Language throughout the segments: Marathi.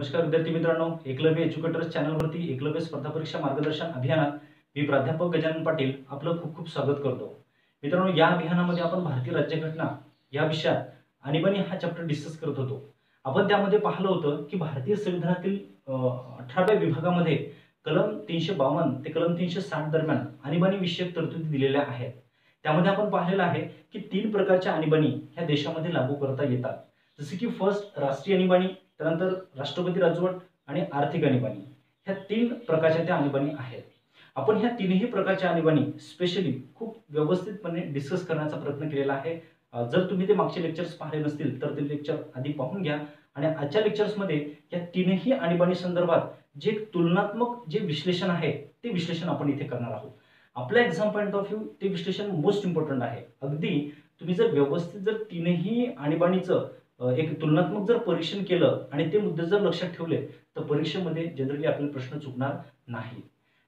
नमस्कार विद्यार्थी मित्रांनो, एकलव्य एज्युकेटर्स चॅनलवरती एकलव्य स्पर्धा परीक्षा मार्गदर्शन अभियानात मी प्राध्यापक गजानन पाटील आपलं खूप खूप स्वागत करतो। मित्रांनो, या अभियानामध्ये आपण भारतीय राज्यघटना या विषयात आणीबाणी हा चॅप्टर डिस्कस करत होतो। आपण त्यामध्ये पाहिलं होतं की भारतीय संविधानातील 18व्या विभागामध्ये कलम 352 ते कलम 360 दरम्यान आणीबाणी विषयक तरतुदी दिलेल्या आहेत। त्यामध्ये आपण पाहिलेलं आहे की 3 प्रकारच्या आणीबाणी ह्या देशामध्ये लागू करता येतात, जसे की फर्स्ट राष्ट्रीय आणीबाणी, त्यानंतर राष्ट्रपती राजवट आणि आर्थिक आणीबाणी। ह्या 3 प्रकारच्या त्या आणीबाणी आहेत। आपण ह्या तीनही प्रकारच्या आणीबाणी स्पेशली खूप व्यवस्थितपणे डिस्कस करण्याचा प्रयत्न केलेला आहे। जर तुम्ही ते मागचे लेक्चर्स पाहिले नसतील तर ते लेक्चर आधी पाहून घ्या आणि आजच्या लेक्चर्समध्ये या तीनही आणीबाणी संदर्भात जे तुलनात्मक जे विश्लेषण आहे ते विश्लेषण आपण इथे करणार आहोत। आपल्या एक्झाम पॉइंट ऑफ व्ह्यू ते विश्लेषण मोस्ट इम्पॉर्टंट आहे। अगदी तुम्ही जर व्यवस्थित जर तीनही आणीबाणीचं एक तुलनात्मक जर परीक्षण केलं आणि ते मुद्दे जर लक्षात ठेवले तर परीक्षेमध्ये जनरली आपले प्रश्न चुकणार नाही।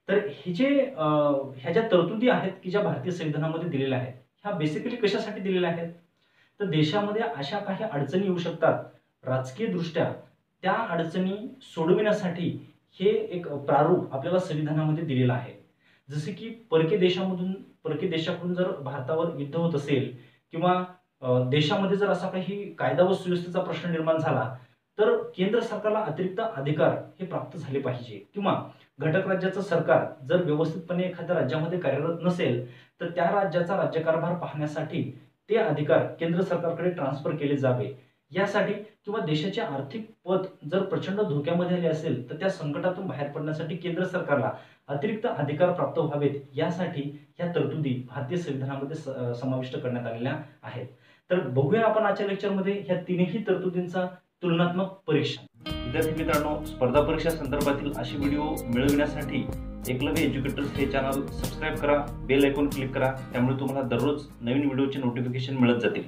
तर हे जे ह्या ज्या तरतुदी आहेत की ज्या भारतीय संविधानामध्ये दिलेल्या आहेत, ह्या बेसिकली कशासाठी दिलेल्या आहेत तर देशामध्ये अशा काही अडचणी येऊ शकतात राजकीय दृष्ट्या, त्या अडचणी सोडविण्यासाठी हे एक प्रारूप आपल्याला संविधानामध्ये दिलेलं आहे। जसे की परकीय देशाकडून जर भारतावर युद्ध होत असेल किंवा देशामध्ये जर असा काही कायदा व सुव्यवस्थेचा प्रश्न निर्माण झाला तर केंद्र सरकारला अतिरिक्त अधिकार हे प्राप्त झाले पाहिजे, किंवा घटक राज्याचं सरकार जर व्यवस्थितपणे एखाद्या राज्यामध्ये कार्यरत नसेल तर त्या राज्याचा राज्यकारभार पाहण्यासाठी ते अधिकार केंद्र सरकारकडे ट्रान्सफर केले जावे यासाठी, किंवा देशाचे आर्थिक पत जर प्रचंड धोक्यामध्ये आले असेल तर त्या संकटातून बाहेर पडण्यासाठी केंद्र सरकारला अतिरिक्त अधिकार प्राप्त व्हावेत यासाठी ह्या तरतुदी भारतीय संविधानामध्ये समाविष्ट करण्यात आलेल्या आहेत। तर बघूया आपण आजच्या लेक्चरमध्ये ह्या तीनही तरतुदींचा तुलनात्मक परीक्षण। विद्यार्थी मित्रांनो, स्पर्धा परीक्षा संदर्भातील असे व्हिडिओ मिळविण्यासाठी एकलव्य एज्युकेटर्स हे चॅनल सबस्क्राइब करा, बेल आयकॉन क्लिक करा, त्यामुळे तुम्हाला दररोज नवीन व्हिडिओचे नोटिफिकेशन मिळत जातील।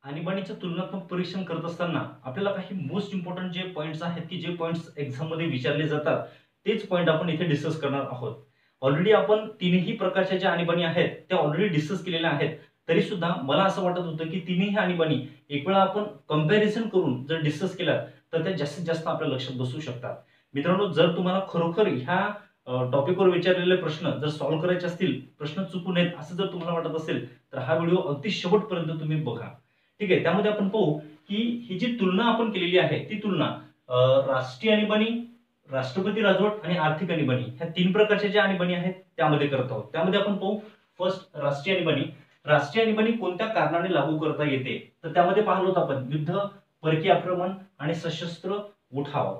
आणीबाणीचं तुलनात्मक परीक्षण करत असताना आपल्याला काही मोस्ट इम्पॉर्टंट जे पॉइंट्स आहेत की जे पॉइंट्स एक्झाम मध्ये विचारले जातात तेच पॉइंट आपण इथे डिस्कस करणार आहोत। ऑलरेडी आपण तीनही प्रकारच्या ज्या आणीबाणी आहेत त्या ऑलरेडी डिस्कस केलेल्या आहेत, तरी सुद्धा मला असं वाटत होतं की तीनही आणीबाणी एक वेळा आपण कंपॅरिझन करून जर डिस्कस केल्या तर त्या जास्तीत जास्त आपल्या लक्षात बसू शकतात। मित्रांनो, जर तुम्हाला खरोखर ह्या टॉपिकवर विचारलेले प्रश्न जर सॉल्व्ह करायचे असतील, प्रश्न चुकू नयेत असं जर तुम्हाला वाटत असेल तर हा व्हिडिओ अगदी शेवटपर्यंत तुम्ही बघा, ठीक आहे। त्यामध्ये आपण पाहू की ही जी तुलना आपण केलेली आहे ती तुलना राष्ट्रीय आणीबाणी, राष्ट्रपती राजवट आणि आर्थिक आणीबाणी ह्या 3 प्रकारच्या ज्या आणीबाणी आहेत त्यामध्ये करत आहोत। त्यामध्ये आपण पाहू फर्स्ट राष्ट्रीय आणीबाणी। राष्ट्रीय आणीबाणी कोणत्या कारणाने लागू करता येते तर त्यामध्ये पाहिलं होतं आपण युद्ध, परकीय आक्रमण आणि सशस्त्र उठाव।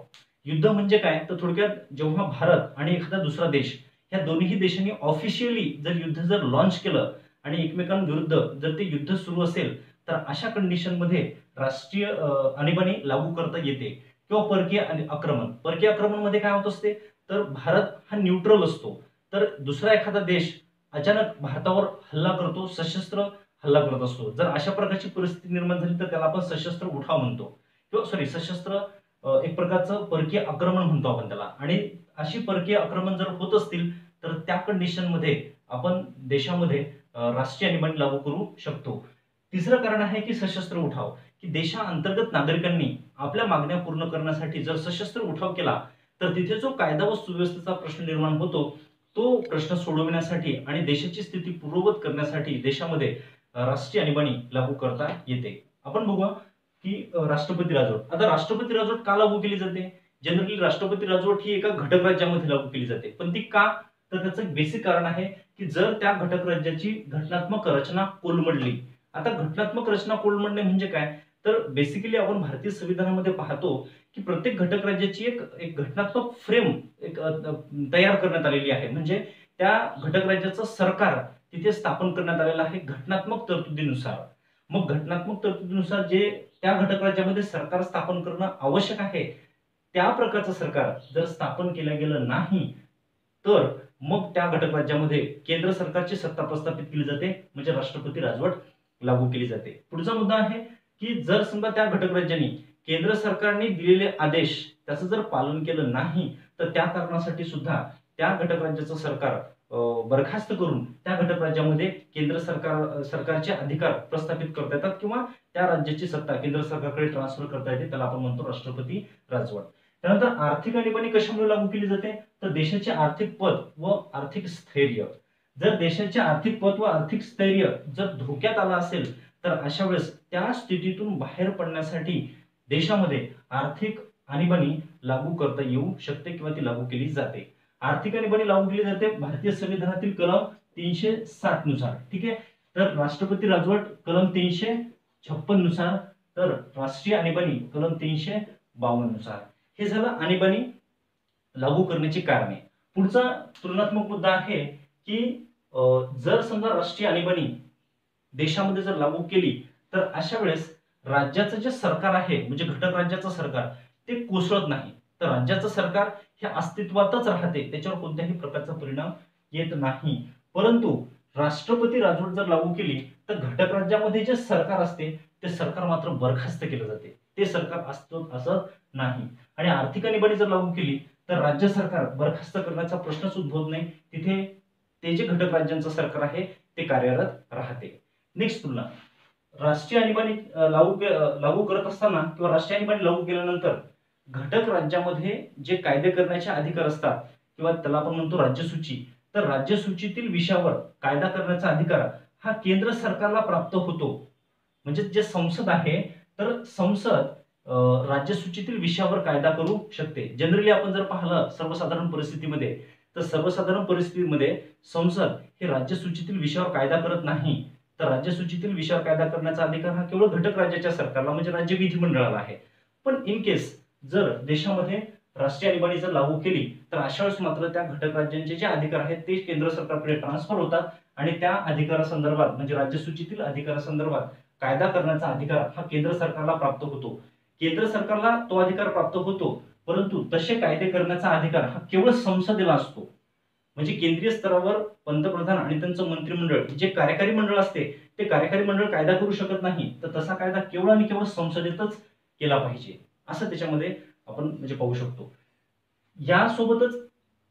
युद्ध म्हणजे काय तर थोडक्यात जेव्हा भारत आणि एखादा दुसरा देश ह्या दोन्ही देशांनी ऑफिशियली जर युद्ध जर लॉन्च केलं आणि एकमेकांविरुद्ध जर ते युद्ध सुरू असेल तर अशा कंडिशन मध्ये राष्ट्रीय आणीबाणी लागू करता येते। किंवा परकीय आक्रमण मध्ये काय होत असते तर भारत हा न्यूट्रल असतो, तर दुसरा एखादा देश अचानक भारतावर हल्ला करतो, सशस्त्र हल्ला करत असतो। जर अशा प्रकारची परिस्थिती निर्माण झाली तर त्याला आपण सशस्त्र उठाव म्हणतो, किंवा सशस्त्र एक प्रकारचं परकीय आक्रमण म्हणतो आपण त्याला। आणि अशी परकीय आक्रमण जर होत असतील तर त्या कंडिशन मध्ये आपण देशामध्ये राष्ट्रीय आणीबाणी लागू करू शकतो। तिसरं कारण आहे की सशस्त्र उठाव, की देशांतर्गत नागरिकांनी आपल्या मागण्या पूर्ण करण्यासाठी जर सशस्त्र उठाव केला तर तिथे जो कायदा व सुव्यवस्थेचा प्रश्न निर्माण होतो तो प्रश्न सोडवण्यासाठी आणि देशाची स्थिती पूर्ववत करण्यासाठी देशामध्ये राष्ट्रीय आणीबाणी लागू करता येते। आपण बघूया की राष्ट्रपती राजवट। आता राष्ट्रपती राजवट का लागू केली जाते? जनरली राष्ट्रपती राजवट ही एका घटक राज्यामध्ये लागू केली जाते, पण ती का तर त्याचं एक बेसिक कारण आहे की जर त्या घटक राज्याची घटनात्मक रचना कोलमडली। आता घटनात्मक रचना कोलमडणे म्हणजे काय तर बेसिकली आपण भारतीय संविधानामध्ये पाहतो की प्रत्येक घटक राज्याची एक घटनात्मक फ्रेम तयार करण्यात आलेली आहे, म्हणजे त्या घटक राज्याचं सरकार तिथे स्थापन करण्यात आलेलं आहे घटनात्मक तरतुदीनुसार। मग घटनात्मक तरतुदीनुसार जे त्या घटक राज्यामध्ये सरकार स्थापन करणं आवश्यक आहे त्या प्रकारचं सरकार जर स्थापन केलं गेलं नाही तर मग त्या घटक राज्यामध्ये केंद्र सरकारची सत्ता प्रस्थापित केली जाते, म्हणजे राष्ट्रपती राजवट लागू केली जाते। पुढचा मुद्दा आहे की जर समजा त्या घटक राज्यांनी केंद्र सरकारने दिलेले आदेश त्याचं जर पालन केलं नाही तर त्या कारणासाठी सुद्धा त्या घटक राज्याचं सरकार बरखास्त करून त्या घटक राज्यामध्ये केंद्र सरकारचे अधिकार प्रस्थापित करता येतात, किंवा त्या राज्याची सत्ता केंद्र सरकारकडे ट्रान्सफर करता येते, त्याला आपण म्हणतो राष्ट्रपती राजवट। त्यानंतर आर्थिक आणीबाणी कशामुळे लागू केली जाते, तर देशाचे आर्थिक पत व आर्थिक स्थैर्य. जर देशाचे आर्थिक पत व आर्थिक स्थैर्य जर धोक्यात आलं असेल तर अशा वेळेस त्या स्थितीतून बाहेर पडण्यासाठी देशामध्ये आर्थिक आणीबाणी लागू करता येऊ शकते किंवा ती लागू केली जाते. आर्थिक आणीबाणी लागू केली जाते भारतीय संविधानातील कलम 360 नुसार. ठीक आहे. तर राष्ट्रपती राजवट कलम 356 नुसार, तर राष्ट्रीय आणीबाणी कलम 352 नुसार. हे झालं आणीबाणी लागू करण्याची कारणे. पुढचा तुलनात्मक मुद्दा आहे की जर समजा राष्ट्रीय आणीबाणी देशामध्ये जर लागू केली तर अशा वेळेस राज्याचं जे सरकार आहे म्हणजे घटक राज्याचं सरकार ते कोसळत नाही. तर राज्याचं सरकार हे अस्तित्वातच राहते, त्याच्यावर कोणत्याही प्रकारचा परिणाम येत नाही. परंतु राष्ट्रपती राजवट जर लागू केली तर घटक राज्यामध्ये जे सरकार असते ते सरकार मात्र बरखास्त केलं जाते, ते सरकार असतं असं नाही. आणि आर्थिक आणीबाणी जर लागू केली तर राज्य सरकार बरखास्त करण्याचा प्रश्नच उद्भवत नाही, तिथे ते जे घटक राज्यांचं सरकार आहे ते कार्यरत राहते. नेक्स्ट तुलना, राष्ट्रीय आणीबाणी लागू करत असताना किंवा राष्ट्रीय आणीबाणी लागू केल्यानंतर घटक राज्यामध्ये जे कायदे करण्याचे अधिकार असतात किंवा त्याला आपण म्हणतो राज्यसूची, तर राज्यसूचीतील विषयावर कायदा करण्याचा अधिकार हा केंद्र सरकारला प्राप्त होतो. म्हणजे जे संसद आहे तर संसद राज्यसूचीतील विषयावर कायदा करू शकते. जनरली आपण जर पाहिलं सर्वसाधारण परिस्थितीमध्ये तर सर्वसाधारण परिस्थितीमध्ये संसद हे राज्यसूचीतील विषयावर कायदा करत नाही, तर राज्यसूचीतील विषयावर कायदा करण्याचा अधिकार हा केवळ घटक राज्याच्या सरकारला म्हणजे राज्य विधिमंडळाला आहे. पण इन केस जर देशामध्ये राष्ट्रीय आणीबाणी जर लागू केली तर अशा वेळेस मात्र त्या घटक राज्यांचे जे अधिकार आहेत ते केंद्र सरकारकडे ट्रान्सफर होतात आणि त्या अधिकारासंदर्भात म्हणजे राज्यसूचीतील अधिकारासंदर्भात कायदा करण्याचा अधिकार हा केंद्र सरकारला प्राप्त होतो. केंद्र सरकारला तो अधिकार प्राप्त होतो, परंतु तसे कायदे करण्याचा अधिकार हा केवळ संसदेला असतो. म्हणजे केंद्रीय स्तरावर पंतप्रधान आणि त्यांचं मंत्रिमंडळ जे कार्यकारी मंडळ असते ते कार्यकारी मंडळ कायदा करू शकत नाही, तर तसा कायदा केवळ आणि केवळ संसदेतच केला पाहिजे असं त्याच्यामध्ये आपण म्हणजे पाहू शकतो. यासोबतच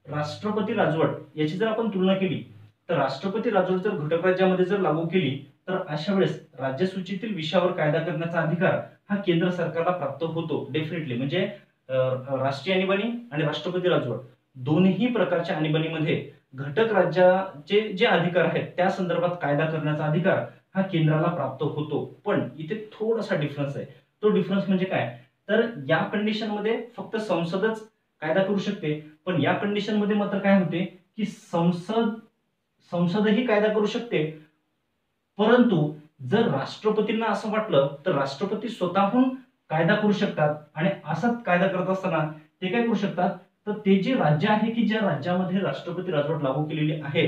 राष्ट्रपती राजवट याची जर आपण तुलना केली तर राष्ट्रपती राजवट जर घटक राज्यामध्ये जर लागू केली तर अशा वेळेस राज्यसूचीतील विषयावर कायदा करण्याचा अधिकार हा केंद्र सरकारला प्राप्त होतो डेफिनेटली. म्हणजे राष्ट्रीय आणीबाणी आणि राष्ट्रपती राजवट दोन्ही प्रकारच्या आणीबाणीमध्ये घटक राज्याचे जे अधिकार आहेत त्या संदर्भात कायदा करण्याचा अधिकार हा केंद्राला प्राप्त होतो. पण इथे थोडासा डिफरन्स आहे. तो डिफरन्स म्हणजे काय, तर या कंडिशन मध्ये फक्त संसदच कायदा करू शकते, पण या कंडिशन मध्ये मात्र काय होते की संसदही कायदा करू शकते, परंतु जर राष्ट्रपतींना असं वाटलं तर राष्ट्रपती स्वतःहून कायदा करू शकतात. आणि असाच कायदा करत असताना ते काय करू शकतात, तर ते जे राज्य आहे की ज्या राज्यामध्ये राष्ट्रपती राजवट लागू केलेली आहे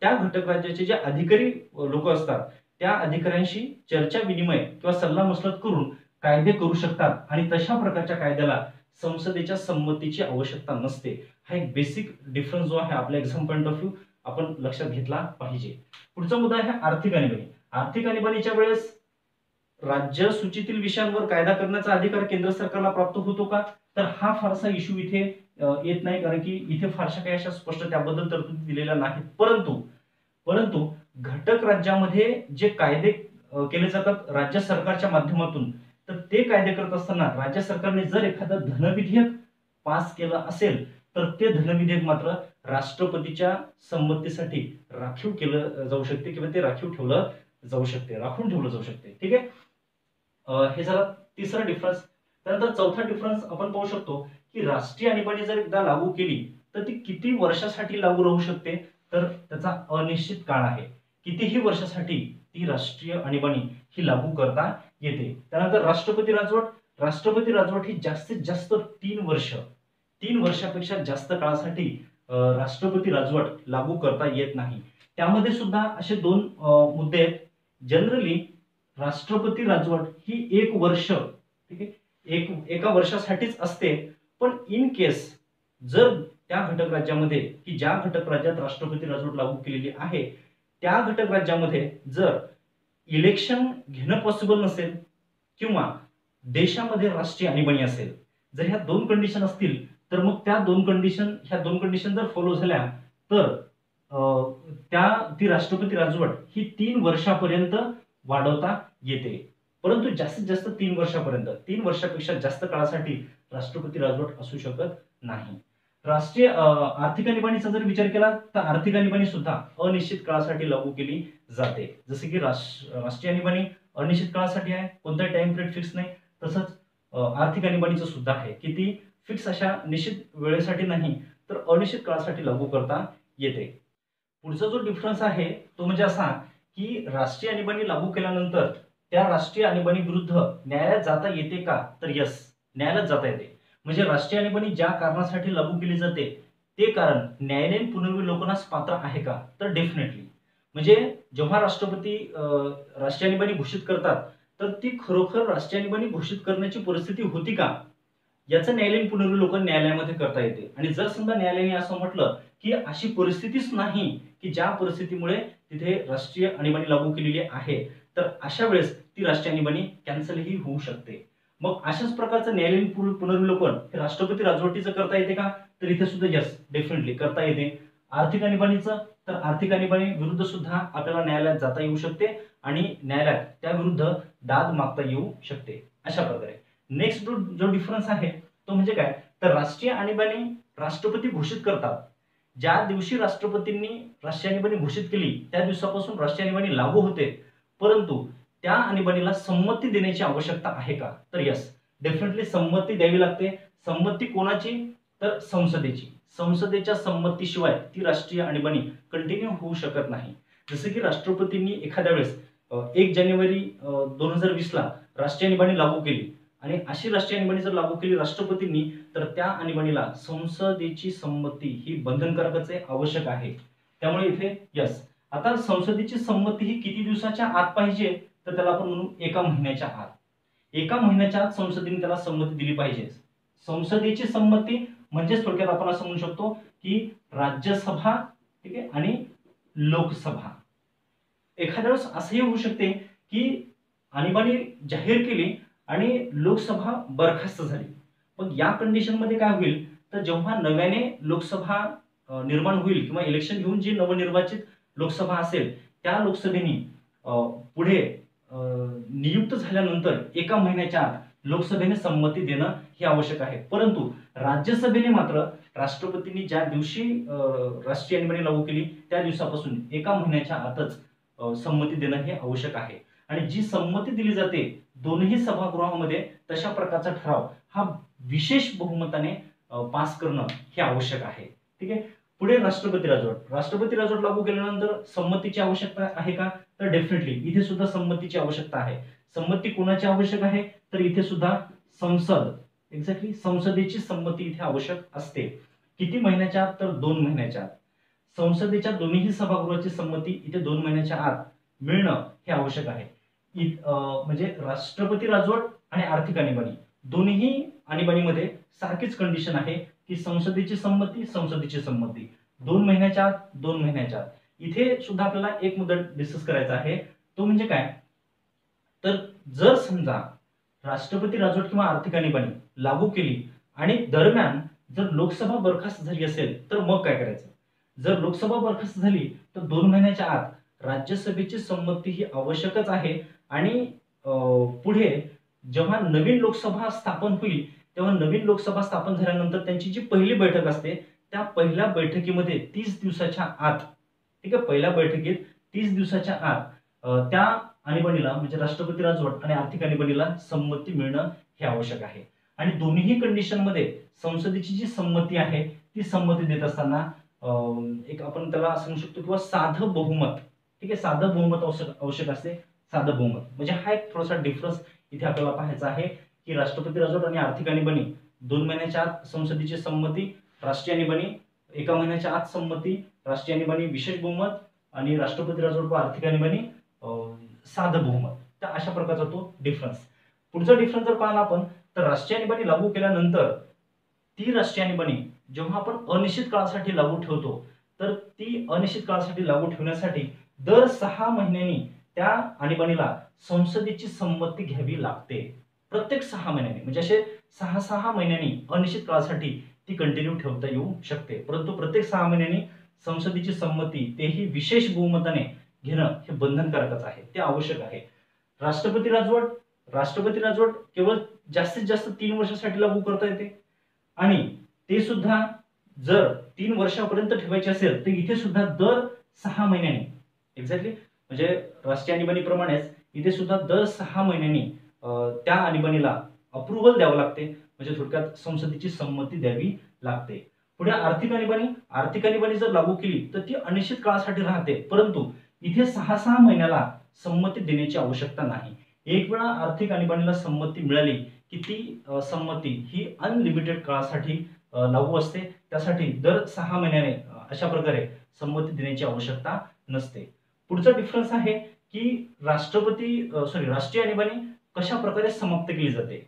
त्या घटक राज्याचे जे अधिकारी लोक असतात त्या अधिकाऱ्यांशी चर्चा विनिमय किंवा सल्ला मसलत करून कायदे करू शकतात आणि तशा प्रकारच्या कायद्याला संसदेच्या संमतीची आवश्यकता नसते. हा एक बेसिक डिफरन्स जो आहे आपल्या एक्झाम पॉईंट ऑफ व्ह्यू आपण लक्षात घेतला पाहिजे. पुढचा मुद्दा आहे आर्थिक आणीबाणी. आर्थिक आणीबाणीच्या वेळेस राज्य सूचीतील विषयांवर कायदा करण्याचा अधिकार केंद्र सरकारला प्राप्त होतो का, तर हा फारसा इश्यू इथे येत नाही, कारण की इथे फारशा काही अशा स्पष्ट त्याबद्दल तरतुदी दिलेल्या नाहीत. परंतु घटक राज्यामध्ये जे कायदे केले जातात राज्य सरकारच्या माध्यमातून, तर ते कायदे करत असताना राज्य सरकारने जर एखादं धनविधेयक पास केलं असेल तर ते धनविधेयक मात्र राष्ट्रपतीच्या संमतीसाठी राखीव केलं जाऊ शकते किंवा ते राखून ठेवलं जाऊ शकते. ठीक आहे. हे झाला तिसरा डिफरन्स. त्यानंतर चौथा डिफरन्स आपण पाहू शकतो की राष्ट्रीय आणीबाणी जर एकदा लागू केली तर ती किती वर्षासाठी लागू राहू शकते, तर त्याचा अनिश्चित काळ आहे. कितीही वर्षासाठी ती राष्ट्रीय आणीबाणी ही लागू करता येते. त्यानंतर राष्ट्रपती राजवट ही जास्तीत जास्त 3 वर्षापेक्षा जास्त काळासाठी राष्ट्रपती राजवट लागू करता येत नाही. त्यामध्ये सुद्धा असे 2 मुद्दे आहेत. जनरली राष्ट्रपती राजवट ही 1 वर्ष, ठीक आहे, एका वर्षासाठीच असते. पण इन केस जर त्या घटक राज्यामध्ये की ज्या घटक राज्यात राष्ट्रपती राजवट लागू केलेली आहे त्या घटक राज्यामध्ये जर इलेक्शन घेणं पॉसिबल नसेल किंवा देशामध्ये राष्ट्रीय आणीबाणी असेल, जर ह्या 2 कंडिशन असतील तर मग ह्या 2 कंडिशन जर फॉलो झाल्या तर ती राष्ट्रपती राजवट ही 3 वर्षापर्यंत वाढवता येते. परंतु जास्तीत जास्त 3 वर्षापर्यंत, 3 वर्षापेक्षा जास्त काळासाठी राष्ट्रपती राजवट असू शकत नाही. राष्ट्रीय आर्थिक आणीबाणीचा जर विचार केला तर आर्थिक आणीबाणी सुद्धा अनिश्चित काळासाठी लागू केली जाते. जसे की राष्ट्रीय आणीबाणी अनिश्चित काळासाठी आहे, कोणताही टाइम पिरियड फिक्स नाही. तसंच आर्थिक आणीबाणीचं सुद्धा आहे की ती फिक्स अशा निश्चित वेळेसाठी नाही तर अनिश्चित काळासाठी लागू करता येते. पुढचा जो डिफरन्स आहे तो म्हणजे असा की राष्ट्रीय आणीबाणी लागू केल्यानंतर त्या राष्ट्रीय आणीबाणी विरुद्ध न्यायालयात जाता येते का, तर यस, न्यायालयात जाता येते. म्हणजे राष्ट्रीय आणीबाणी ज्या कारणासाठी लागू केली जाते ते कारण न्यायालयीन पुनर्विलोकनास पात्र आहे का, तर डेफिनेटली. म्हणजे जेव्हा राष्ट्रपती राष्ट्रीय आणीबाणी घोषित करतात तर ती खरोखर राष्ट्रीय आणीबाणी घोषित करण्याची परिस्थिती होती का, याचं न्यायालयीन पुनर्विलोकन न्यायालयामध्ये करता येते. आणि जर समजा न्यायालयाने असं म्हटलं की अशी परिस्थितीच नाही की ज्या परिस्थितीमुळे तिथे राष्ट्रीय आणीबाणी लागू केलेली आहे, तर अशा वेळेस ती राष्ट्रीय आणीबाणी कॅन्सलही होऊ शकते. मग अशाच प्रकारचं न्यायालयीन पुनर्विलोकन हे राष्ट्रपती राजवटीचं करता येते का, तर इथे सुद्धा यस, डेफिनेटली करता येते. आर्थिक आणीबाणीचं तर आर्थिक आणीबाणी विरुद्ध सुद्धा आपल्याला न्यायालयात जाता येऊ शकते आणि न्यायालयात त्या विरुद्ध दाद मागता येऊ शकते. अशा प्रकारे नेक्स्ट जो डिफरन्स आहे तो म्हणजे काय, तर राष्ट्रीय आणीबाणी राष्ट्रपती घोषित करतात. ज्या दिवशी राष्ट्रपतींनी राष्ट्रीय आणीबाणी घोषित केली त्या दिवसापासून राष्ट्रीय आणीबाणी लागू होते. परंतु त्या आणीबाणीला संमती देण्याची आवश्यकता आहे का, तर यस, डेफिनेटली संमती द्यावी लागते. संमती कोणाची, तर संसदेची. संसदेच्या संमतीशिवाय ती राष्ट्रीय आणीबाणी कंटिन्यू होऊ शकत नाही. जसे की राष्ट्रपतींनी एखाद्या वेळेस 1 जानेवारी 2020 ला राष्ट्रीय आणीबाणी लागू केली आणि अशी राष्ट्रीय आणीबाणी जर लागू केली राष्ट्रपतींनी, तर त्या आणीबाणीला संसदेची संमती ही बंधनकारकच आहे, आवश्यक आहे. त्यामुळे इथे यस. आता संसदेची संमती ही किती दिवसाच्या आत पाहिजे, तर त्याला आपण म्हणू 1 महिन्याच्या आत. 1 महिन्याच्या आत संसदेने त्याला संमती दिली पाहिजे. संसदेची संमती म्हणजे थोडक्यात आपण असं म्हणू शकतो की राज्यसभा, ठीक आहे, आणि लोकसभा. एखाद्या वेळेस असंही होऊ शकते की आणीबाणी जाहीर केली आणि लोकसभा बरखास्त झाली. मग या कंडिशन मध्ये काय होईल, तर जेव्हा नव्याने लोकसभा निर्माण होईल किंवा इलेक्शन घेऊन जी नवनिर्वाचित लोकसभा असेल त्या लोकसभेने पुढे नियुक्त झाल्यानंतर 1 महिन्याच्या आत लोकसभेने संमती देणं हे आवश्यक आहे. परंतु राज्यसभेने मात्र राष्ट्रपतींनी ज्या दिवशी राष्ट्रीय आणीबाणी लागू केली त्या दिवसापासून 1 महिन्याच्या आतच संमती देणं हे आवश्यक आहे. आणि जी संमती दिली जाते दोन्ही सभागृहामध्ये तशा प्रकारचा ठराव हा विशेष बहुमताने पास करणं हे आवश्यक आहे. ठीक आहे. पुढे राष्ट्रपती राजवट. राष्ट्रपती राजवट लागू केल्यानंतर संमतीची आवश्यकता आहे का, तर डेफिनेटली इथे सुद्धा संमतीची आवश्यकता आहे. संमती कोणाची आवश्यक आहे, तर इथे सुद्धा संसद, एक्झॅक्टली संसदेची संमती इथे आवश्यक असते. किती महिन्याच्या आत, तर 2 महिन्याच्या आत. संसदेच्या दोन्ही सभागृहाची संमती इथे 2 महिन्याच्या आत मिळणं हे आवश्यक आहे. म्हणजे राष्ट्रपती राजवट आणि आर्थिक आणीबाणी दोन्ही आणीबाणीमध्ये सारखीच कंडिशन आहे की संसदेची संमती 2 महिन्याच्या आत, 2 महिन्याच्या आत. इथे सुद्धा आपल्याला एक मुद्दा डिस्कस करायचा आहे, तो म्हणजे काय, तर जर समजा राष्ट्रपती राजवट किंवा आर्थिक आणीबाणी लागू केली आणि दरम्यान जर लोकसभा बरखास्त झाली असेल तर मग काय करायचं. जर लोकसभा बरखास्त झाली तर 2 महिन्याच्या आत राज्यसभेची संमती ही आवश्यकच आहे. आणि पुढे जेव्हा नवीन लोकसभा स्थापन होईल तेव्हा नवीन लोकसभा स्थापन झाल्यानंतर त्यांची जी पहिली बैठक असते त्या पहिल्या बैठकीमध्ये 30 दिवसाच्या आत, ठीक आहे, पहिल्या बैठकीत 30 दिवसाच्या आत त्या आणीबाणीला म्हणजे राष्ट्रपती राजवट आणि आर्थिक आणीबाणीला संमती मिळणं हे आवश्यक आहे. आणि दोन्ही कंडिशन मध्ये संसदेची जी संमती आहे ती संमती देत असताना एक आपण त्याला सांगू शकतो किंवा साधं बहुमत, ठीक आहे, साधं बहुमत आवश्यक असते. साधं बहुमत म्हणजे हा एक थोडासा डिफरन्स इथे आपल्याला पाहायचा आहे की राष्ट्रपती राजवट आणि आर्थिक आणीबाणी 2 महिन्याच्या आत संसदेची संमती, राष्ट्रीय आणीबाणी 1 महिन्याच्या आत संमती, राष्ट्रीय आणीबाणी विशेष बहुमत आणि राष्ट्रपती राजवट व आर्थिक आणीबाणी साधं बहुमत. तर अशा प्रकारचा तो डिफरन्स. पुढचा डिफरन्स जर पाहिला आपण तर राष्ट्रीय आणीबाणी लागू केल्यानंतर ती राष्ट्रीय आणीबाणी जेव्हा आपण अनिश्चित काळासाठी लागू ठेवतो तर ती अनिश्चित काळासाठी लागू ठेवण्यासाठी दर 6 महिन्यांनी त्या आणीबाणीला संसदेची संमती घ्यावी लागते. प्रत्येक 6 महिन्यांनी म्हणजे असे 6 महिन्यांनी अनिश्चित काळासाठी ती कंटिन्यू ठेवता येऊ शकते. परंतु प्रत्येक 6 महिन्यांनी संसदेची संमती तेही विशेष बहुमताने घेणं हे बंधनकारकच आहे, ते आवश्यक आहे. राष्ट्रपती राजवट राष्ट्रपती राजवट केवळ जास्तीत जास्त 3 वर्षासाठी लागू करता येते आणि ते सुद्धा जर 3 वर्षापर्यंत ठेवायचे असेल तर इथे सुद्धा दर 6 महिन्यांनी एक्झॅक्टली म्हणजे राष्ट्रीय आणीबाणीप्रमाणेच इथे सुद्धा दर 6 महिन्यांनी त्या आणीबाणीला अप्रुव्हल द्यावं लागते, म्हणजे थोडक्यात संसदेची संमती द्यावी लागते. पुढे आर्थिक आणीबाणी जर लागू केली तर ती अनिश्चित काळासाठी राहते, परंतु इथे 6 महिन्याला संमती देण्याची आवश्यकता नाही. एक वेळा आर्थिक आणीबाणीला संमती मिळाली की ती संमती ही अनलिमिटेड काळासाठी लागू असते. त्यासाठी दर 6 महिन्याने अशा प्रकारे संमती देण्याची आवश्यकता नसते. पुढचा डिफरन्स आहे की राष्ट्रीय आणीबाणी कशा प्रकारे समाप्त केली जाते.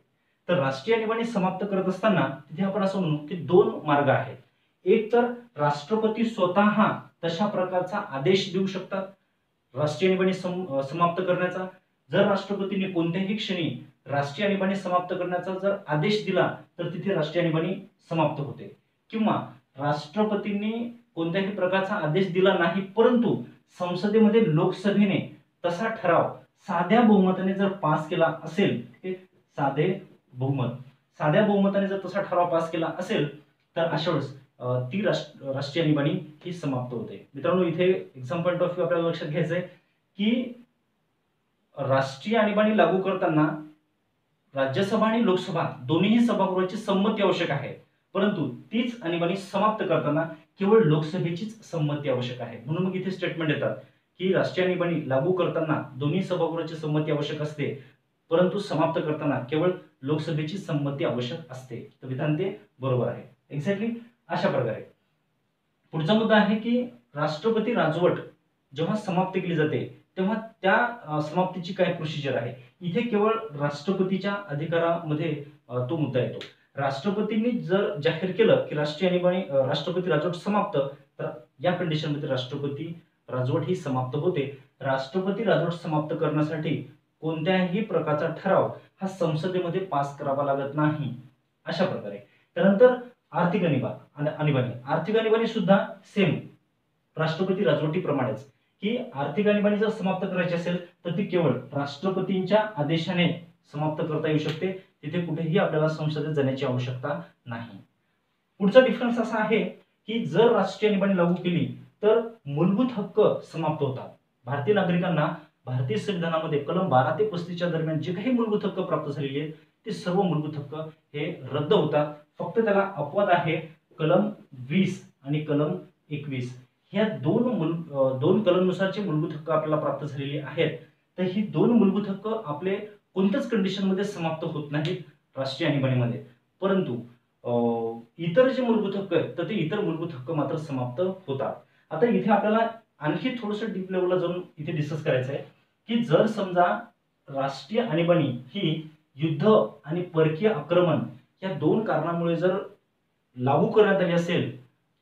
तर राष्ट्रीय आणीबाणी समाप्त करत असताना तिथे आपण असं म्हणू की 2 मार्ग आहेत. एक तर राष्ट्रपती स्वतः तशा प्रकारचा आदेश देऊ शकतात राष्ट्रीय आणीबाणी समाप्त करण्याचा. जर राष्ट्रपतीने कोणत्याही क्षणी राष्ट्रीय आणीबाणी समाप्त करण्याचा जर आदेश दिला तर तिथे राष्ट्रीय आणीबाणी समाप्त होते. किंवा राष्ट्रपतींनी कोणत्याही प्रकारचा आदेश दिला नाही, परंतु संसदेमध्ये लोकसभेने तसा ठराव साध्या बहुमताने जर पास केला असेल, साध्या बहुमताने जर तसा ठराव पास केला असेल तर अशा वेळेस ती राष्ट्रीय आणीबाणी ही समाप्त होते. मित्रांनो, इथे एक्झाम पॉईंट ऑफ व्ह्यू आपल्याला लक्षात घ्यायचंय की राष्ट्रीय आणीबाणी लागू करताना राज्यसभा आणि लोकसभा दोन्ही सभागृहाची संमती आवश्यक आहे, परंतु तीच आणीबाणी समाप्त करताना केवळ लोकसभेचीच संमती आवश्यक आहे. म्हणून मग इथे स्टेटमेंट येतात की राष्ट्रीय आणीबाणी लागू करताना दोन्ही सभागृहाची संमती आवश्यक असते, परंतु समाप्त करताना केवळ लोकसभेची संमती आवश्यक असते. तर विधान ते बरोबर आहे. एक्झॅक्टली अशा प्रकारे पुढचा मुद्दा आहे की राष्ट्रपती राजवट जेव्हा समाप्त केली जाते तेव्हा त्या समाप्तीची काय प्रोसिजर आहे. इथे केवळ राष्ट्रपतीच्या अधिकारामध्ये तो मुद्दा येतो. राष्ट्रपतींनी जर जाहीर केलं की राष्ट्रपती राजवट समाप्त, तर या कंडिशनमध्ये राष्ट्रपती राजवट ही समाप्त होते. राष्ट्रपती राजवट समाप्त करण्यासाठी कोणत्याही प्रकारचा ठराव हा संसदेमध्ये पास करावा लागत नाही. अशा प्रकारे त्यानंतर आर्थिक आणीबाणी सुद्धा सेम राष्ट्रपती राजवटीप्रमाणेच की आर्थिक आणीबाणी जर समाप्त करायची असेल तर ती केवळ राष्ट्रपतींच्या आदेशाने समाप्त करता येऊ शकते. तिथे कुठेही आपल्याला संसदेत जाण्याची आवश्यकता नाही. पुढचा डिफरन्स असा आहे की जर राष्ट्रीय आणीबाणी लागू केली तर मूलभूत हक्क समाप्त होतात. भारतीय नागरिकांना भारतीय संविधानामध्ये कलम 12 ते 35 दरम्यान जे काही मूलभूत हक्क प्राप्त झालेले आहेत ते सर्व मूलभूत हक्क हे रद्द होतात. फक्त त्याला अपवाद आहे कलम 20 आणि कलम 21. ह्या दोन कलमनुसारचे मूलभूत हक्क आपल्याला प्राप्त झालेले आहेत. तर ही 2 मूलभूत हक्क आपले कोणत्याच कंडिशनमध्ये समाप्त होत नाहीत राष्ट्रीय आणीबाणीमध्ये, परंतु इतर जे मूलभूत हक्क आहेत तर ते इतर मूलभूत हक्क मात्र समाप्त होतात. आता इथे आपल्याला आणखी थोडंसं डीप लेवलला जाऊन इथे डिस्कस करायचं आहे की जर समजा राष्ट्रीय आणीबाणी ही युद्ध आणि परकीय आक्रमण या 2 कारणामुळे जर लागू करण्यात आली असेल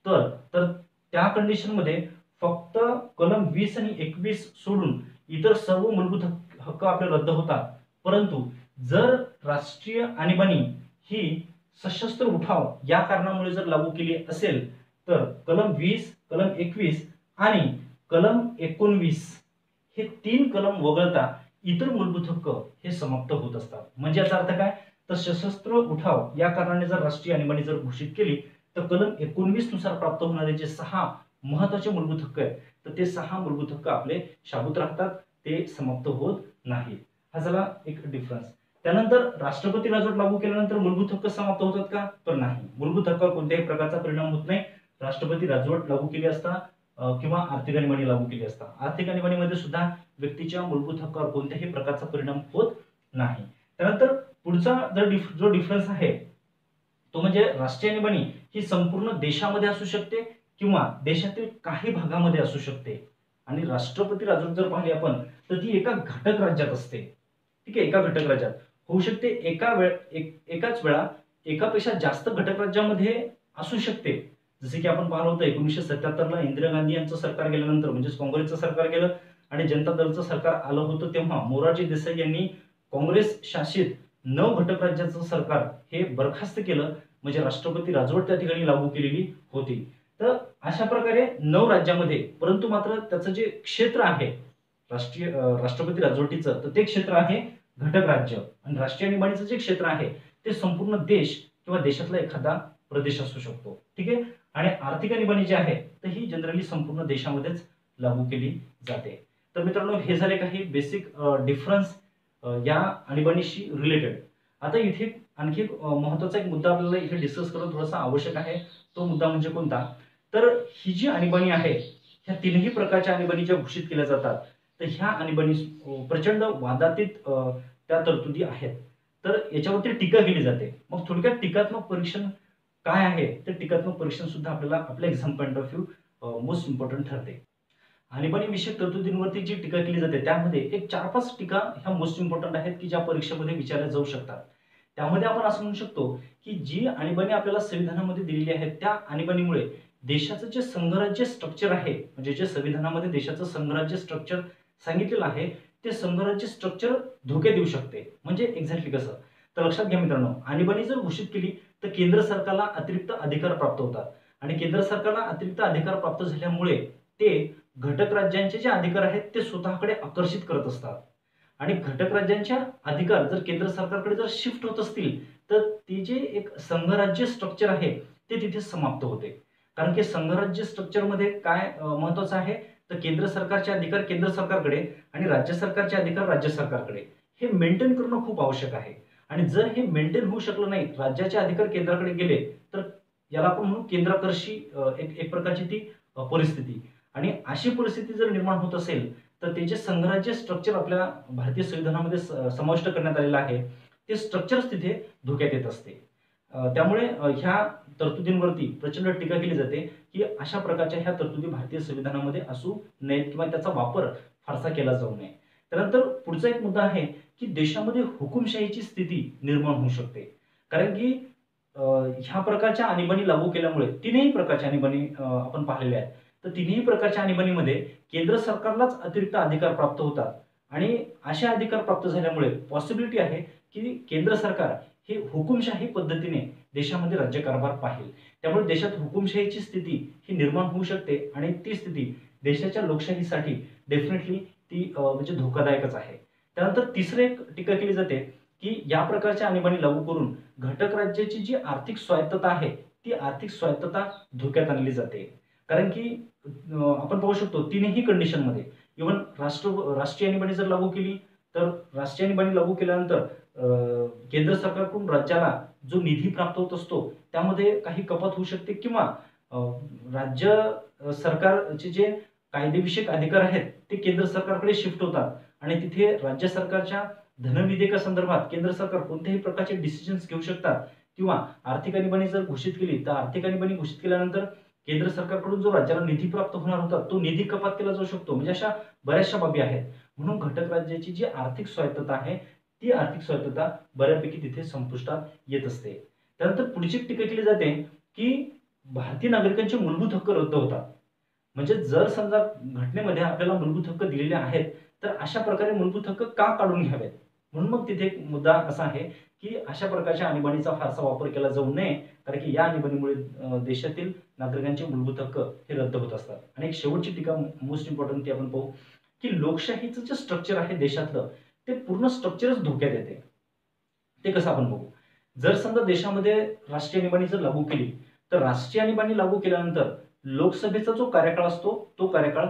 तर त्या कंडिशनमध्ये फक्त कलम 20 आणि 21 सोडून इतर सर्व मूलभूत हक्क आपले रद्द होतात. परंतु जर राष्ट्रीय आणीबाणी ही सशस्त्र उठाव या कारणामुळे जर लागू केली असेल तर कलम 20, कलम 21 आणि कलम 19 हे 3 कलम वगळता इतर मूलभूत हक्क हे समाप्त होत असतात. म्हणजे याचा अर्थ काय, तर सशस्त्र उठाव या कारणाने जर राष्ट्रीय आणीबाणी जर घोषित केली तर कलम 19 नुसार प्राप्त होणारे जे 6 महत्वाचे मूलभूत हक्क आहेत तर ते 6 मूलभूत हक्क आपले शाबूत राहतात, ते समाप्त होत नाहीत. हा झाला एक डिफरन्स. त्यानंतर राष्ट्रपती राजवट लागू केल्यानंतर मूलभूत हक्क समाप्त होतात का, तर नाही. मूलभूत हक्कावर कोणत्याही प्रकारचा परिणाम होत नाही राष्ट्रपती राजवट लागू केली असता किंवा आर्थिक आणीबाणी लागू केली असता. आर्थिक आणीबाणीमध्ये सुद्धा व्यक्तीच्या मूलभूत हक्कावर कोणत्याही प्रकारचा परिणाम होत नाही. त्यानंतर पुढचा जो डिफरन्स आहे तो म्हणजे राष्ट्रीय आणीबाणी ही संपूर्ण देशामध्ये असू शकते किंवा देशातील काही भागामध्ये असू शकते. आणि राष्ट्रपती राजवट जर पाहिली आपण तर ती एका घटक राज्यात असते. ठीक आहे, एका घटक राज्यात होऊ शकते. एकाच वेळा एकापेक्षा जास्त घटक राज्यामध्ये असू शकते. जसे की आपण पाहिलं होतं 1977 ला इंदिरा गांधी यांचं सरकार गेल्यानंतर म्हणजेच काँग्रेसचं सरकार गेलं आणि जनता दलचं सरकार आलं होतं, तेव्हा मोरारजी देसाई यांनी काँग्रेस शासित 9 घटक राज्याचं सरकार हे बरखास्त केलं, म्हणजे राष्ट्रपती राजवट त्या ठिकाणी लागू केलेली होती. तर अशा प्रकारे 9 राज्यामध्ये, परंतु मात्र त्याचं जे क्षेत्र आहे राष्ट्रपती राजवटीचं तर ते क्षेत्र आहे घटक राज्य आणि राष्ट्रीय आणीबाणीचं जे क्षेत्र आहे ते संपूर्ण देश किंवा देशातला एखादा प्रदेश असू शकतो. ठीक आहे. आणि आर्थिक आणीबाणी जी आहे तर ही जनरली संपूर्ण देशामध्येच लागू केली जाते. तर मित्रांनो, हे झाले काही बेसिक डिफरन्स या आणीबाणीशी रिलेटेड. आता इथे आणखी महत्वाचा एक मुद्दा आपल्याला इथे डिस्कस करणं थोडासा आवश्यक आहे. तो मुद्दा म्हणजे कोणता? तर ही जी आणीबाणी आहे ह्या तीनही प्रकारच्या आणीबाणी ज्या घोषित केल्या जातात तर ह्या आणीबाणी प्रचंड वादातीत त्या तरतुदी आहेत. तर याच्यावरती टीका केली जाते. मग थोडक्यात टीकात्मक परीक्षण काय आहे तर टीकात्मक परीक्षण सुद्धा आपल्याला आपल्या exam point of view most important ठरते. आणीबाणी विषयक तरतुदींवरती जी टीका केली जाते त्यामध्ये एक 4-5 टीका ह्या मोस्ट इम्पॉर्टंट आहेत की ज्या परीक्षेमध्ये विचारल्या जाऊ शकतात. त्यामध्ये आपण असं म्हणू शकतो की जी आणीबाणी आपल्याला संविधानामध्ये दिलेली आहे त्या आणीबाणीमुळे देशाचं जे संघराज्य स्ट्रक्चर आहे, म्हणजे जे संविधानामध्ये देशाचं संघराज्य स्ट्रक्चर सांगितलेलं आहे ते संघराज्य स्ट्रक्चर धोक्यात येऊ शकते. म्हणजे एक्झॅक्टली कसं? तर लक्षात घ्या मित्रांनो, आणीबाणी जर घोषित केली तर केंद्र सरकारला अतिरिक्त अधिकार प्राप्त होतात आणि केंद्र सरकारला अतिरिक्त अधिकार प्राप्त झाल्यामुळे ते घटक राज्यांचे जे अधिकार आहेत ते स्वतःकडे आकर्षित करत असतात आणि घटक राज्यांच्या अधिकार जर केंद्र सरकारकडे जर शिफ्ट होत असतील तर ते जे एक संघराज्य स्ट्रक्चर आहे ते तिथे समाप्त होते. कारण की संघराज्य स्ट्रक्चरमध्ये काय महत्वाचं आहे तर केंद्र सरकारचे अधिकार केंद्र सरकारकडे आणि राज्य सरकारचे अधिकार राज्य सरकारकडे हे मेंटेन करणं खूप आवश्यक आहे. आणि जर हे मेंटेन होऊ शकलं नाही, राज्याचे अधिकार केंद्राकडे गेले तर याला आपण म्हणू केंद्राकर्षी एक प्रकारची ती परिस्थिती. आणि अशी परिस्थिती जर निर्माण होत असेल तर ते जे संघराज्य स्ट्रक्चर आपल्या भारतीय संविधानामध्ये समाविष्ट करण्यात आलेलं आहे ते स्ट्रक्चरच तिथे धोक्यात येत असते. त्यामुळे ह्या तरतुदींवरती प्रचंड टीका केली जाते की अशा प्रकारच्या ह्या तरतुदी भारतीय संविधानामध्ये असू नयेत किंवा त्याचा वापर फारसा केला जाऊ नये. त्यानंतर पुढचा एक मुद्दा आहे की देशामध्ये हुकुमशाहीची स्थिती निर्माण होऊ शकते. कारण की ह्या प्रकारच्या आणीबाणी लागू केल्यामुळे तीनही प्रकारच्या आणीबाणी आपण पाहिलेल्या आहेत. तर तिन्ही प्रकारच्या आणीबाणीमध्ये केंद्र सरकारलाच अतिरिक्त अधिकार प्राप्त होतात आणि असे अधिकार प्राप्त झाल्यामुळे पॉसिबिलिटी आहे की केंद्र सरकार हे हुकुमशाही पद्धतीने देशामध्ये राज्यकारभार पाहिल. त्यामुळे देशात हुकुमशाहीची स्थिती ही निर्माण होऊ शकते आणि ती स्थिती देशाच्या लोकशाहीसाठी डेफिनेटली ती म्हणजे धोकादायकच आहे. त्यानंतर तिसरी एक टीका केली जाते की या प्रकारच्या आणीबाणी लागू करून घटक राज्याची जी आर्थिक स्वायत्तता आहे ती आर्थिक स्वायत्तता धोक्यात आणली जाते. कारण की आपण पाहू शकतो तीनही कंडिशनमध्ये इव्हन राष्ट्रीय आणीबाणी जर लागू केली तर राष्ट्रीय आणीबाणी लागू केल्यानंतर केंद्र सरकारकडून राज्याला जो निधी प्राप्त होत असतो त्यामध्ये काही कपात होऊ शकते किंवा राज्य सरकारचे जे कायदेविषयक अधिकार आहेत ते केंद्र सरकारकडे शिफ्ट होतात आणि तिथे राज्य सरकारच्या धनविधेयकासंदर्भात केंद्र सरकार कोणत्याही प्रकारचे डिसिजन्स घेऊ शकतात किंवा आर्थिक आणीबाणी जर घोषित केली तर आर्थिक आणीबाणी घोषित केल्यानंतर केंद्र सरकारकडून जो राज्याला निधी प्राप्त होणार होता तो निधी कपात केला जाऊ शकतो. म्हणजे अशा बऱ्याचशा बाबी आहेत. म्हणून घटक राज्याची जी आर्थिक स्वायत्तता आहे ती आर्थिक स्वायत्तता बऱ्यापैकी तिथे संपुष्टात येत असते. त्यानंतर पुढची टीका केली जाते की भारतीय नागरिकांचे मूलभूत हक्क रद्द होतात. म्हणजे जर समजा घटनेमध्ये आपल्याला मूलभूत हक्क दिलेले आहेत तर अशा प्रकारे मूलभूत हक्क का काढून घ्यावेत? म्हणून मग तिथे एक मुद्दा असा आहे की अशा प्रकारच्या आणीबाणीचा फारसा वापर केला जाऊ नये. कारण की या आणीबाणीमुळे देशातील नागरिकांचे मूलभूत हक्क हे रद्द होत असतात. आणि एक शेवटची टीका मोस्ट इम्पॉर्टंट ती आपण पाहू की लोकशाहीचं जे स्ट्रक्चर आहे देशातलं ते पूर्ण स्ट्रक्चरच धोक्यात येते. ते कसं आपण बघू. जर समजा देशामध्ये राष्ट्रीय आणीबाणी जर लागू केली तर राष्ट्रीय आणीबाणी लागू केल्यानंतर लोकसभेचा जो कार्यकाळ असतो तो कार्यकाळ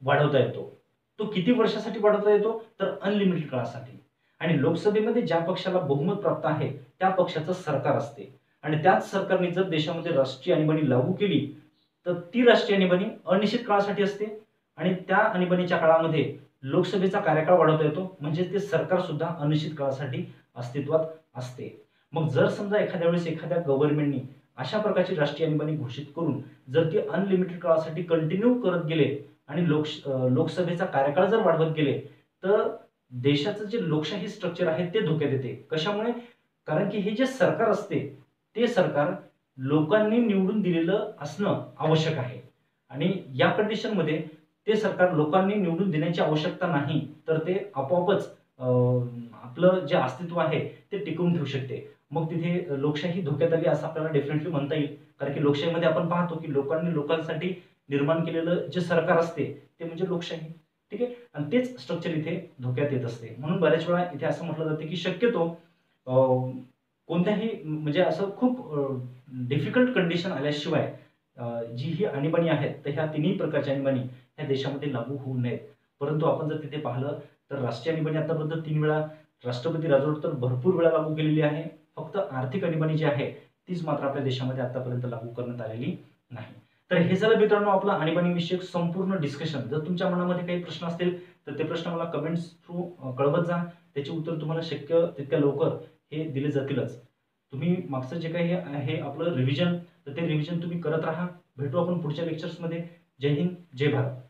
वाढवता येतो. तो किती वर्षासाठी वाढवता येतो तर अनलिमिटेड काळासाठी. आणि लोकसभेमध्ये ज्या पक्षाला बहुमत प्राप्त आहे त्या पक्षाचं सरकार असते आणि त्याच सरकारने जर देशामध्ये राष्ट्रीय आणीबाणी लागू केली तर ती राष्ट्रीय आणीबाणी अनिश्चित काळासाठी असते आणि त्या आणीबाणीच्या काळामध्ये लोकसभेचा कार्यकाळ वाढवता येतो. म्हणजे ते सरकार सुद्धा अनिश्चित काळासाठी अस्तित्वात असते. मग जर समजा एखाद्या वेळेस एखाद्या गव्हर्नमेंटनी अशा प्रकारची राष्ट्रीय आणीबाणी घोषित करून जर ती अनलिमिटेड काळासाठी कंटिन्यू करत गेले आणि लोकसभेचा कार्यकाळ जर वाढवत गेले तर देशाचं जे लोकशाही स्ट्रक्चर आहे ते धोक्यात येते. कशामुळे? कारण की हे जे सरकार असते ते सरकार लोकांनी निवडून दिलेलं असणं आवश्यक आहे आणि या कंडिशनमध्ये ते सरकार लोकांनी निवडून देण्याची आवश्यकता नाही तर ते आपोआपच आपलं जे अस्तित्व आहे ते टिकवून ठेवू शकते. मग तिथे लोकशाही धोक्यात आली असं आपल्याला डेफिनेटली म्हणता येईल. कारण की लोकशाहीमध्ये आपण पाहतो की लोकांनी लोकांसाठी निर्माण केलेलं जे सरकार असते ते म्हणजे लोकशाही. ठीक आहे, आणि तेच स्ट्रक्चर इथे धोक्यात येत असते. म्हणून बऱ्याच वेळा इथे असं म्हटलं जाते की शक्यतो कोणत्याही म्हणजे असं खूप डिफिकल्ट कंडिशन आल्याशिवाय जी ही आणीबाणी आहेत, तर ह्या तिन्ही प्रकारच्या आणीबाणी ह्या देशामध्ये लागू होऊ नयेत. परंतु आपण जर तिथे पाहिलं तर राष्ट्रीय आणीबाणी आतापर्यंत 3 वेळा, राष्ट्रपती राजवट तर भरपूर वेळा लागू केलेली आहे. फक्त आर्थिक आणीबाणी जी आहे तीच मात्र आपल्या देशामध्ये आतापर्यंत लागू करण्यात आलेली नाही. तर हे झालं मित्रांनो आपलं आणीबाणीविषयक संपूर्ण डिस्कशन. जर तुमच्या मनामध्ये काही प्रश्न असतील तर ते प्रश्न मला कमेंट्स थ्रू कळवत जा. त्याची उत्तर तुम्हाला शक्य तितक्या लवकर हे दिले जातीलच. तुम्ही मागचं जे काही आहे आपलं रिव्हिजन, तर ते रिव्हिजन तुम्ही करत राहा. भेटू आपण पुढच्या लेक्चर्समध्ये. जय हिंद, जय भारत.